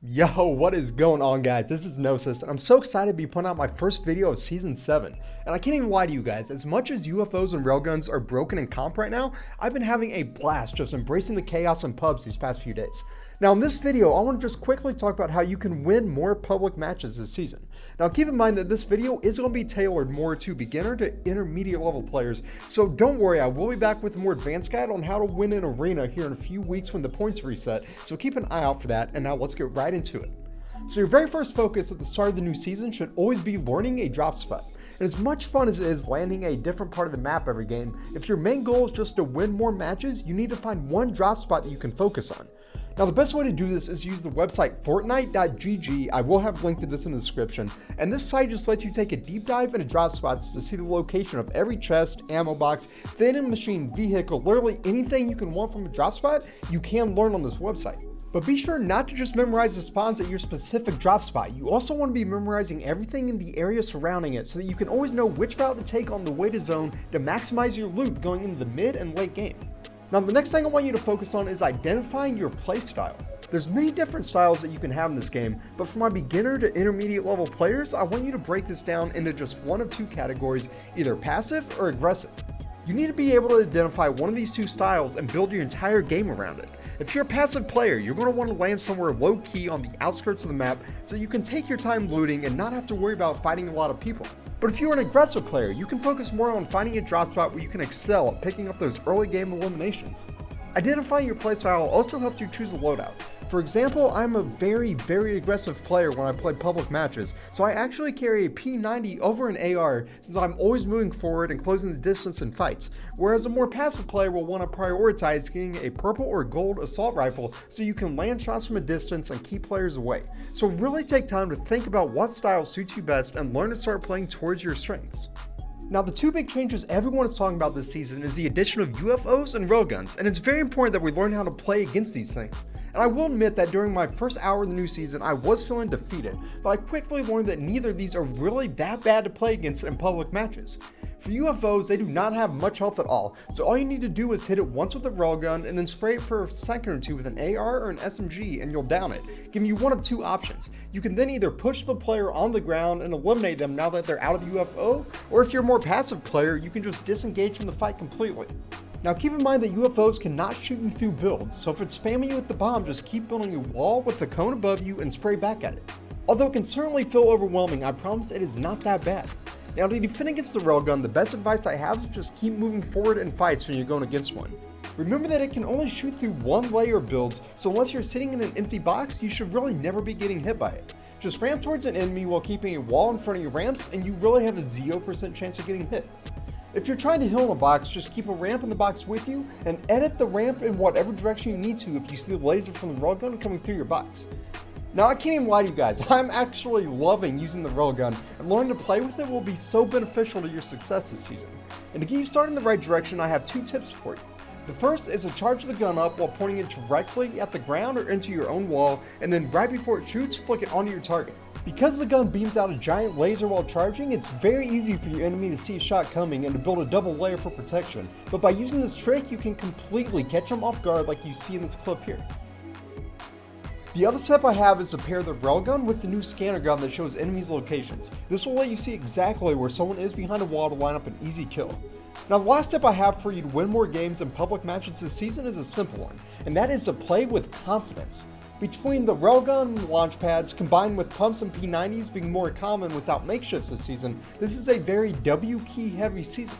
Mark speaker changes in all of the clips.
Speaker 1: Yo, what is going on, guys? This is Gnosis, and I'm so excited to be putting out my first video of Season 7. And I can't even lie to you guys, as much as UFOs and railguns are broken in comp right now, I've been having a blast just embracing the chaos in pubs these past few days. Now in this video, I want to just quickly talk about how you can win more public matches this season. Now keep in mind that this video is going to be tailored more to beginner to intermediate level players, so don't worry, I will be back with a more advanced guide on how to win an arena here in a few weeks when the points reset, so keep an eye out for that, and now let's get right into it. So your very first focus at the start of the new season should always be learning a drop spot. And as much fun as it is landing a different part of the map every game, if your main goal is just to win more matches, you need to find one drop spot that you can focus on. Now the best way to do this is use the website Fortnite.gg. I will have linked to this in the description, and this site just lets you take a deep dive into drop spots to see the location of every chest, ammo box, vending machine, vehicle, literally anything you can want from a drop spot, you can learn on this website. But be sure not to just memorize the spawns at your specific drop spot. You also want to be memorizing everything in the area surrounding it so that you can always know which route to take on the way to zone to maximize your loot going into the mid and late game. Now the next thing I want you to focus on is identifying your playstyle. There's many different styles that you can have in this game, but for my beginner to intermediate level players, I want you to break this down into just one of two categories, either passive or aggressive. You need to be able to identify one of these two styles and build your entire game around it. If you're a passive player, you're going to want to land somewhere low-key on the outskirts of the map so you can take your time looting and not have to worry about fighting a lot of people. But if you're an aggressive player, you can focus more on finding a drop spot where you can excel at picking up those early game eliminations. Identifying your playstyle also helps you choose a loadout. For example, I'm a very aggressive player when I play public matches, so I actually carry a P90 over an AR since I'm always moving forward and closing the distance in fights, whereas a more passive player will want to prioritize getting a purple or gold assault rifle so you can land shots from a distance and keep players away. So really take time to think about what style suits you best and learn to start playing towards your strengths. Now the two big changes everyone is talking about this season is the addition of UFOs and railguns, and it's very important that we learn how to play against these things. And I will admit that during my first hour of the new season, I was feeling defeated, but I quickly learned that neither of these are really that bad to play against in public matches. For UFOs, they do not have much health at all, so all you need to do is hit it once with a railgun and then spray it for a second or two with an AR or an SMG and you'll down it, giving you one of two options. You can then either push the player on the ground and eliminate them now that they're out of the UFO, or if you're a more passive player, you can just disengage from the fight completely. Now keep in mind that UFOs cannot shoot you through builds, so if it's spamming you with the bomb, just keep building a wall with the cone above you and spray back at it. Although it can certainly feel overwhelming, I promise it is not that bad. Now to defend against the railgun, the best advice I have is just keep moving forward in fights when you're going against one. Remember that it can only shoot through one layer of builds, so unless you're sitting in an empty box, you should really never be getting hit by it. Just ram towards an enemy while keeping a wall in front of your ramps and you really have a 0% chance of getting hit. If you're trying to heal in a box, just keep a ramp in the box with you and edit the ramp in whatever direction you need to if you see the laser from the railgun coming through your box. Now I can't even lie to you guys, I'm actually loving using the railgun, and learning to play with it will be so beneficial to your success this season. And to get you started in the right direction, I have two tips for you. The first is to charge the gun up while pointing it directly at the ground or into your own wall, and then right before it shoots, flick it onto your target. Because the gun beams out a giant laser while charging, it's very easy for your enemy to see a shot coming and to build a double layer for protection, but by using this trick, you can completely catch them off guard like you see in this clip here. The other tip I have is to pair the railgun with the new scanner gun that shows enemies' locations. This will let you see exactly where someone is behind a wall to line up an easy kill. Now the last tip I have for you to win more games in public matches this season is a simple one, and that is to play with confidence. Between the railgun launch pads combined with pumps and P90s being more common without makeshifts this season, this is a very W key heavy season.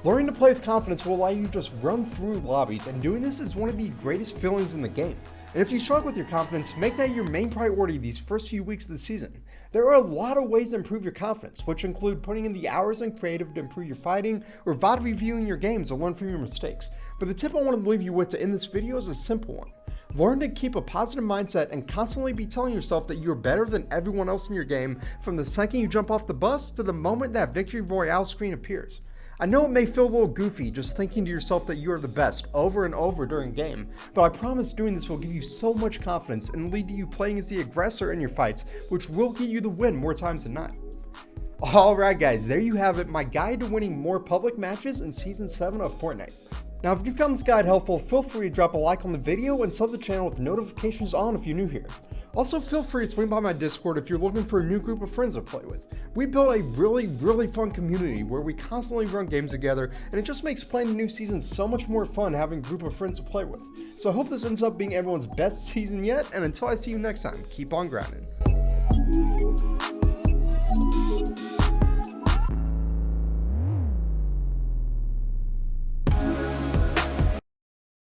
Speaker 1: Learning to play with confidence will allow you to just run through lobbies, and doing this is one of the greatest feelings in the game. And if you struggle with your confidence, make that your main priority these first few weeks of the season. There are a lot of ways to improve your confidence, which include putting in the hours in creative to improve your fighting, or VOD reviewing your games to learn from your mistakes. But the tip I want to leave you with to end this video is a simple one. Learn to keep a positive mindset and constantly be telling yourself that you're better than everyone else in your game from the second you jump off the bus to the moment that Victory Royale screen appears. I know it may feel a little goofy just thinking to yourself that you are the best over and over during game, but I promise doing this will give you so much confidence and lead to you playing as the aggressor in your fights, which will get you the win more times than not. Alright guys, there you have it, my guide to winning more public matches in Season 7 of Fortnite. Now if you found this guide helpful, feel free to drop a like on the video and sub the channel with notifications on if you're new here. Also, feel free to swing by my Discord if you're looking for a new group of friends to play with. We built a really fun community where we constantly run games together, and it just makes playing a new season so much more fun having a group of friends to play with. So I hope this ends up being everyone's best season yet, and until I see you next time, keep on grinding.